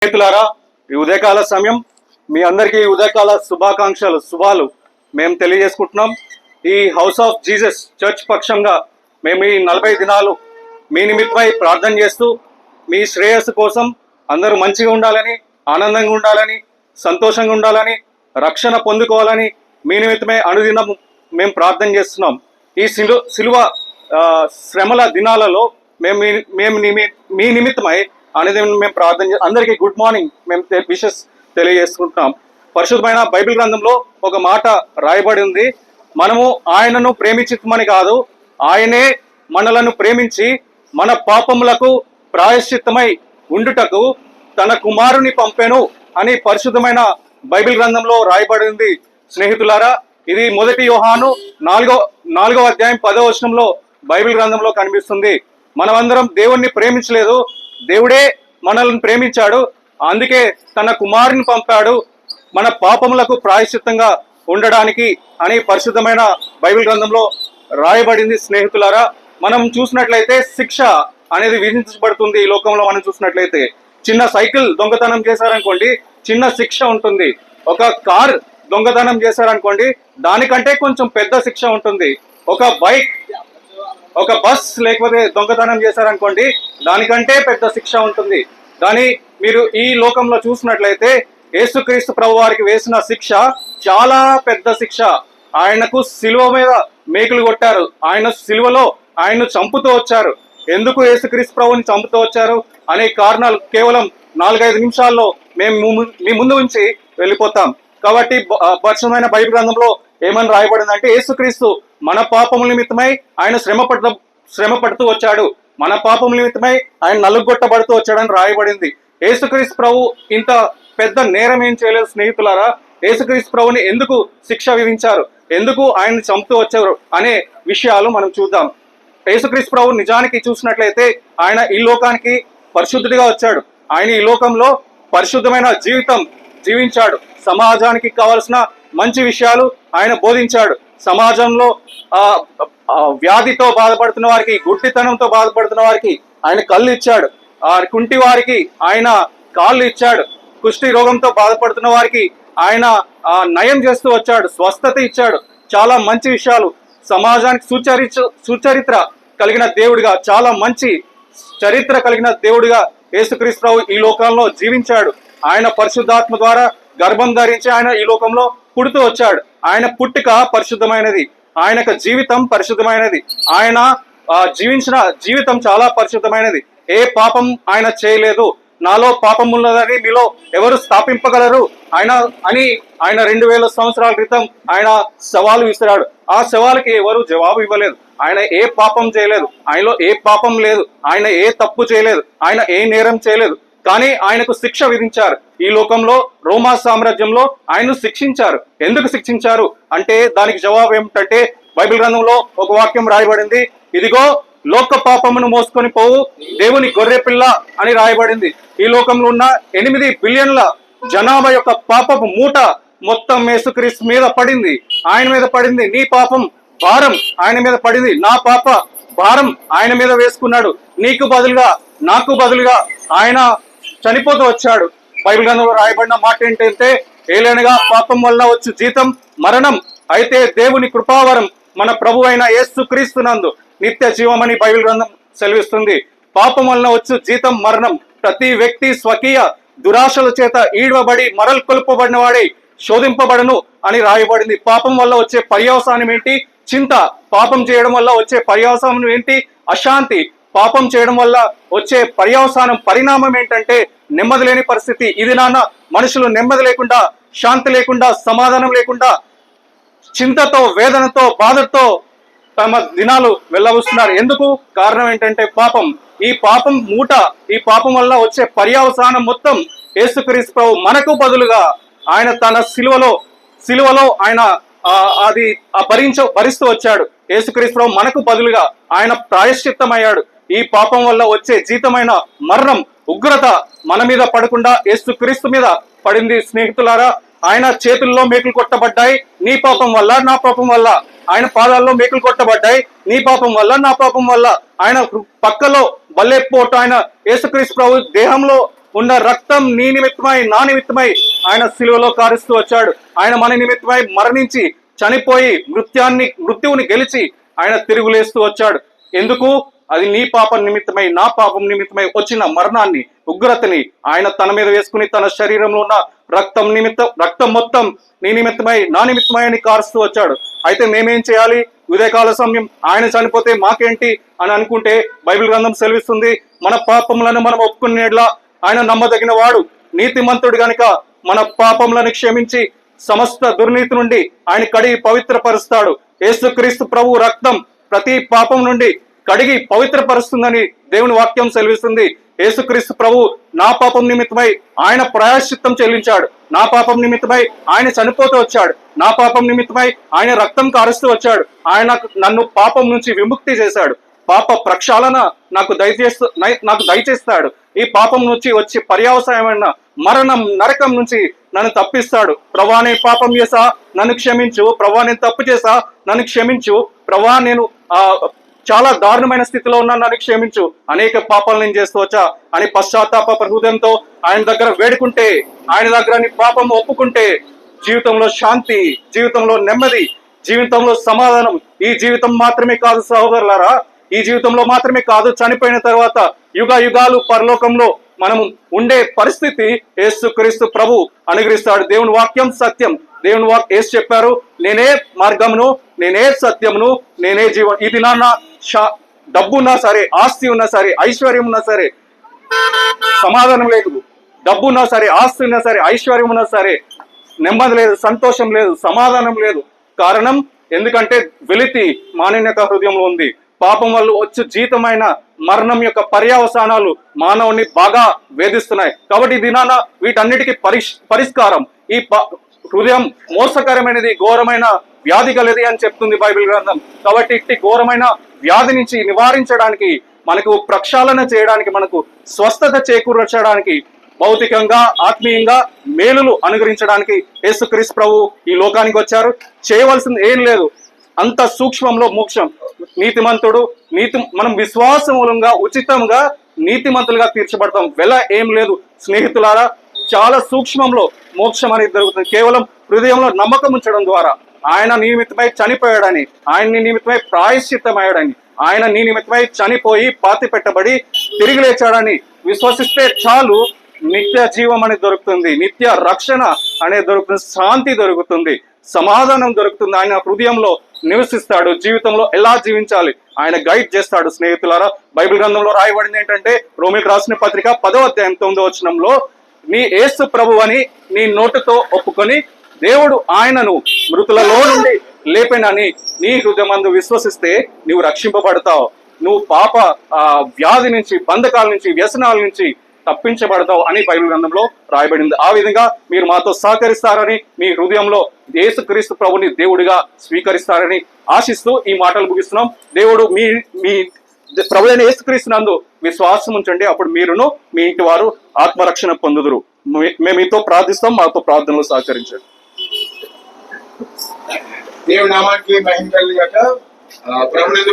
స్నేహితులారా, ఈ ఉదయకాల సమయం మీ అందరికీ ఉదయకాల శుభాలు మేము తెలియజేసుకుంటున్నాం. ఈ హౌస్ ఆఫ్ జీసస్ చర్చ్ పక్షంగా మేము ఈ 40 దినాలు మీ నిమిత్తమై ప్రార్థన చేస్తూ మీ శ్రేయస్సు కోసం అందరూ మంచిగా ఉండాలని, ఆనందంగా ఉండాలని, సంతోషంగా ఉండాలని, రక్షణ పొందుకోవాలని మీ నిమిత్తమై అనుదినం మేము ప్రార్థన చేస్తున్నాం. ఈ సిలువ శ్రమల దినాలలో మేము మీ నిమిత్తమై అనేది మేము ప్రార్థన అందరికీ గుడ్ మార్నింగ్ మేము విషెస్ తెలియజేసుకుంటున్నాం. పరిశుద్ధమైన బైబిల్ గ్రంథంలో ఒక మాట రాయబడి ఉంది. మనము ఆయనను ప్రేమించమని కాదు, ఆయనే మనలను ప్రేమించి మన పాపములకు ప్రాయశ్చిత్తమై ఉండుటకు తన కుమారుని పంపెను అని పరిశుద్ధమైన బైబిల్ గ్రంథంలో రాయబడి ఉంది. స్నేహితులారా, ఇది 1 యోహాను 4వ అధ్యాయం 10వ వచనంలో బైబిల్ గ్రంథంలో కనిపిస్తుంది. మనమందరం దేవుణ్ణి ప్రేమించలేదు, దేవుడే మనల్ని ప్రేమించాడు, అందుకే తన కుమారుని పంపాడు మన పాపములకు ప్రాయశ్చిత్తంగా ఉండడానికి అని పరిశుద్ధమైన బైబిల్ గ్రంథంలో రాయబడింది. స్నేహితులారా, మనం చూసినట్లయితే శిక్ష అనేది విధించబడుతుంది. ఈ లోకంలో మనం చూసినట్లయితే చిన్న సైకిల్ దొంగతనం చేశారనుకోండి, చిన్న శిక్ష ఉంటుంది. ఒక కార్ దొంగతనం చేశారనుకోండి, దానికంటే కొంచెం పెద్ద శిక్ష ఉంటుంది. ఒక బస్ లేకపోతే దొంగతనం చేశారనుకోండి, దానికంటే పెద్ద శిక్ష ఉంటుంది. కానీ మీరు ఈ లోకంలో చూసినట్లయితే యేసుక్రీస్తు ప్రభు వారికి వేసిన శిక్ష చాలా పెద్ద శిక్ష. ఆయనకు సిలువ మీద మేకులు కొట్టారు, ఆయన సిలువలో ఆయన్ను చంపుతూ వచ్చారు. ఎందుకు యేసుక్రీస్తు ప్రభుని చంపుతూ వచ్చారు అనే కారణాలు కేవలం 4-5 నిమిషాల్లో మేము మీ ముందు ఉంచి వెళ్ళిపోతాం. కాబట్టి పరిశుద్ధమైన బైబిల్ గ్రంథంలో ఏమని రాయబడిందంటే, యేసుక్రీస్తు మన పాపముల నిమిత్తమై ఆయన శ్రమ పడుతూ వచ్చాడు, మన పాపముల నిమిత్తమై ఆయన నలుగొట్టబడుతూ వచ్చాడని రాయబడింది. యేసుక్రీస్తు ప్రభు ఇంత పెద్ద నేరం ఏం చేయలేదు. స్నేహితులారా, యేసుక్రీస్తు ప్రభుని ఎందుకు శిక్ష విధించారు, ఎందుకు ఆయన్ని చంపుతూ వచ్చారు అనే విషయాలు మనం చూద్దాం. యేసుక్రీస్తు ప్రభు నిజానికి చూసినట్లయితే ఆయన ఈ లోకానికి పరిశుద్ధుడిగా వచ్చాడు. ఆయన ఈ లోకంలో పరిశుద్ధమైన జీవితం జీవించాడు. సమాజానికి కావలసిన మంచి విషయాలు ఆయన బోధించాడు. సమాజంలో వ్యాధితో బాధపడుతున్న వారికి, గుడ్డితనంతో బాధపడుతున్న వారికి ఆయన కళ్ళు ఇచ్చాడు. కుంటి వారికి ఆయన కాళ్ళు ఇచ్చాడు. కుష్టి రోగంతో బాధపడుతున్న వారికి ఆయన నయం చేస్తూ వచ్చాడు, స్వస్థత ఇచ్చాడు. చాలా మంచి విషయాలు సమాజానికి సుచరిత్ర కలిగిన దేవుడిగా, చాలా మంచి చరిత్ర కలిగిన దేవుడిగా యేసుక్రీస్తు ప్రభు ఈ లోకంలో జీవించాడు. ఆయన పరిశుద్ధాత్మ ద్వారా గర్భం ధరించి ఆయన ఈ లోకంలో పుడుతూ వచ్చాడు. ఆయన పుట్టుక పరిశుద్ధమైనది, ఆయన జీవితం పరిశుద్ధమైనది, ఆయన జీవించిన జీవితం చాలా పరిశుద్ధమైనది. ఏ పాపం ఆయన చేయలేదు. నాలో పాపం ఉన్నదని మీలో ఎవరు స్థాపింపగలరు ఆయన 2000 సంవత్సరాల క్రితం ఆయన సవాలు విసిరాడు. ఆ సవాలుకి ఎవరు జవాబు ఇవ్వలేదు. ఆయన ఏ పాపం చేయలేదు, ఆయనలో ఏ పాపం లేదు, ఆయన ఏ తప్పు చేయలేదు, ఆయన ఏ నేరం చేయలేదు. కానీ ఆయనకు శిక్ష విధించారు. ఈ లోకంలో రోమా సామ్రాజ్యంలో ఆయన్ను శిక్షించారు. ఎందుకు శిక్షించారు అంటే దానికి జవాబు ఏమిటంటే, బైబిల్ గ్రంథంలో ఒక వాక్యం రాయబడింది. ఇదిగో లోక పాపమును మోసుకొని పోవు దేవుని గొర్రె పిల్ల అని రాయబడింది. ఈ లోకంలో ఉన్న 8 బిలియన్ల జనాభా యొక్క పాపపు మూట మొత్తం యేసుక్రీస్తు మీద పడింది, ఆయన మీద పడింది. నీ పాపం భారం ఆయన మీద పడింది, నా పాప భారం ఆయన మీద వేసుకున్నాడు. నీకు బదులుగా, నాకు బదులుగా ఆయన చనిపోతూ వచ్చాడు. బైబిల్ గ్రంథంలో రాయబడిన మాట ఏంటంటే, ఏలైనగా పాపం వల్ల వచ్చు జీతం మరణం, అయితే దేవుని కృపావరం మన ప్రభు అయిన యేసుక్రీస్తు నందు నిత్య జీవమని బైబిల్ గ్రంథం సెలవిస్తుంది. పాపం వలన వచ్చు జీతం మరణం. ప్రతి వ్యక్తి స్వకీయ దురాశల చేత ఈడవబడి మరలు కొలుపబడిన వాడే శోధింపబడను అని రాయబడింది. పాపం వల్ల వచ్చే పర్యవసానం ఏంటి? చింత. పాపం చేయడం వల్ల వచ్చే పర్యవసానం ఏంటి? అశాంతి. పాపం చేయడం వల్ల వచ్చే పర్యవసానం పరిణామం ఏంటంటే నెమ్మది లేని పరిస్థితి. ఇది మనుషులు నెమ్మది లేకుండా, శాంతి లేకుండా, సమాధానం లేకుండా, చింతతో, వేదనతో, బాధతో తమ దినాలు వెళ్ళవస్తున్నారు. ఎందుకు? కారణం ఏంటంటే పాపం. ఈ పాపం మూట, ఈ పాపం వల్ల వచ్చే పర్యవసానం మొత్తం యేసుక్రీస్తు ప్రభు మనకు బదులుగా ఆయన తన సిలువలో ఆయన అది భరిస్తూ వచ్చాడు. యేసుక్రీస్తు ప్రభు మనకు బదులుగా ఆయన ప్రాయశ్చిత్తమయ్యాడు. ఈ పాపం వల్ల వచ్చే జీతమైన మరణం, ఉగ్రత మన మీద పడకుండా యేసుక్రీస్తు మీద పడింది. స్నేహితులారా, ఆయన చేతుల్లో మేకులు కొట్టబడ్డాయి నీ పాపం వల్ల, నా పాపం వల్ల. ఆయన పాదాల్లో మేకులు కొట్టబడ్డాయి నీ పాపం వల్ల, నా పాపం వల్ల. ఆయన పక్కలో బల్లెపోటు ఆయన యేసుక్రీస్తు ప్రభు దేహంలో ఉన్న రక్తం నీ నిమిత్తమై నా నిమిత్తమై ఆయన సిలువలో కారుస్తూ వచ్చాడు. ఆయన మన నిమిత్తమై మరణించి చనిపోయి మృత్యువుని గెలిచి ఆయన తిరుగులేస్తూ వచ్చాడు. ఎందుకు? అది నీ పాపం నిమిత్తమై నా పాపం నిమిత్తమై వచ్చిన మరణాన్ని, ఉగ్రతని ఆయన తన మీద వేసుకుని తన శరీరంలో ఉన్న రక్తం మొత్తం నీ నిమిత్తమై నా నిమిత్తమై అని కారుస్తూ వచ్చాడు. అయితే మేమేం చేయాలి? ఉదయకాల సమయం ఆయన చనిపోతే మాకేంటి అని అనుకుంటే బైబిల్ గ్రంథం సెలవిస్తుంది, మన పాపములను మనం ఒప్పుకునేట్లా ఆయన నమ్మదగిన వాడు, నీతిమంతుడు గనుక మన పాపములను క్షమించి సమస్త దుర్నీతి నుండి ఆయన కడిగి పవిత్రపరుస్తాడు. యేసుక్రీస్తు ప్రభు రక్తం ప్రతి పాపం నుండి కడిగి పవిత్రపరుస్తుందని దేవుని వాక్యం సెలవిస్తుంది. యేసుక్రీస్తు ప్రభు నా పాపం నిమిత్తమై ఆయన ప్రాయశ్చిత్తం చెల్లించాడు. నా పాపం నిమిత్తమై ఆయన చనిపోతూ వచ్చాడు. నా పాపం నిమిత్తమై ఆయన రక్తం కారుస్తూ వచ్చాడు. ఆయన నన్ను పాపం నుంచి విముక్తి చేశాడు. పాప ప్రక్షాళన నాకు దయచేస్తాడు. ఈ పాపం నుంచి వచ్చి పర్యావసాయమైన మరణం, నరకం నుంచి నన్ను తప్పిస్తాడు. ప్రభా నేను పాపం చేసా, నన్ను క్షమించు. ప్రభా నేను తప్పు చేసా, నన్ను క్షమించు. ప్రభా నేను చాలా దారుణమైన స్థితిలో ఉన్నా, నన్ను క్షమించు. అనేక పాపాలు నేను చేస్తూ వచ్చా అని పశ్చాత్తాప హృదయంతో ఆయన దగ్గర వేడుకుంటే, ఆయన దగ్గర నీ పాపం ఒప్పుకుంటే జీవితంలో శాంతి, జీవితంలో నెమ్మది, జీవితంలో సమాధానం. ఈ జీవితం మాత్రమే కాదు సహోదరులారా, ఈ జీవితంలో మాత్రమే కాదు, చనిపోయిన తర్వాత యుగ యుగాలు పరలోకంలో మనం ఉండే పరిస్థితి యేసుక్రీస్తు ప్రభు అనుగ్రహిస్తాడు. దేవుని వాక్యం సత్యం. దేవుని యేసు చెప్పారు, నేనే మార్గమును, నేనే సత్యమును, నేనే జీవం. ఇది నాన్న డబ్బు ఉన్నా సరే, ఆస్తి ఉన్నా సరే, ఐశ్వర్యం ఉన్నా సరే సమాధానం లేదు. డబ్బు ఉన్నా సరే, ఆస్తి ఉన్నా సరే, ఐశ్వర్యం ఉన్నా సరే నెమ్మది లేదు, సంతోషం లేదు, సమాధానం లేదు. కారణం ఎందుకంటే వెలితి మానవ హృదయంలో ఉంది. పాపం వల్ల వచ్చే జీతమైన మరణం యొక్క పర్యావసానాలు మానవుని బాగా వేధిస్తున్నాయి. కాబట్టి ఈ దినాన వీటన్నిటికీ పరిష్కారం ఈ హృదయం మోసకరమైనది, ఘోరమైన వ్యాధి కలది అని చెప్తుంది బైబిల్ గ్రంథం. కాబట్టి ఇట్టి ఘోరమైన వ్యాధి నుంచి నివారించడానికి, మనకు ప్రక్షాళన చేయడానికి, మనకు స్వస్థత చేకూర్చడానికి, భౌతికంగా ఆత్మీయంగా మేలులు అనుగ్రహించడానికి యేసుక్రీస్తు ప్రభు ఈ లోకానికి వచ్చారు. చేయవలసింది ఏం లేదు, అంత సూక్ష్మంలో మోక్షం. నీతిమంతుడు మనం విశ్వాస మూలంగా ఉచితంగా నీతిమంతులుగా తీర్చబడతాం. వెల ఏం లేదు స్నేహితులారా, చాలా సూక్ష్మంలో మోక్షం అనేది జరుగుతుంది. కేవలం హృదయంలో నమ్మకం ఉంచడం ద్వారా. ఆయన నీ నిమిత్తమై చనిపోయాడని, ఆయన నీ నిమిత్తమై ప్రాయశ్చిత్తమయ్యాడని, ఆయన నీ నిమిత్తమై చనిపోయి పాతి పెట్టబడి తిరిగి లేచాడని విశ్వసిస్తే చాలు, నిత్య జీవం అనేది దొరుకుతుంది, నిత్య రక్షణ అనేది దొరుకుతుంది, శాంతి దొరుకుతుంది, సమాధానం దొరుకుతుంది. ఆయన హృదయంలో నివసిస్తాడు. జీవితంలో ఎలా జీవించాలి ఆయన గైడ్ చేస్తాడు. స్నేహితులారా, బైబిల్ గ్రంథంలో రాయబడింది ఏంటంటే, రోమిలకు రాసిన పత్రిక 10వ అధ్యాయం 9వ వచనంలో, నీ యేసు ప్రభువని నీ నోటితో ఒప్పుకొని దేవుడు ఆయనను మృతులలో నుండి లేపెనని నీ హృదయమందు విశ్వసిస్తే నీవు రక్షింపబడతావు. నువ్వు పాప వ్యాధి నుంచి, బంధకాల నుంచి, వ్యసనాల నుంచి తప్పించబడతావు అని బైబిల్ గ్రంథంలో రాయబడింది. ఆ విధంగా మీరు మాతో సహకరిస్తారని, మీ హృదయంలో యేసుక్రీస్తు ప్రభుని దేవుడిగా స్వీకరిస్తారని ఆశిస్తూ ఈ మాటలు ముగిస్తున్నాం. దేవుడు మీ ప్రభు అయిన యేసుక్రీస్తు నందు విశ్వాసం ఉంచండి. అప్పుడు మీరును మీ ఇంటి వారు ఆత్మరక్షణ పొందుదురు. మేము మీతో ప్రార్థిస్తాం, మాతో ప్రార్థనలు సహకరించండి. దేవుని నామానికి మహిమ కలుగుగాక. ప్రభునందు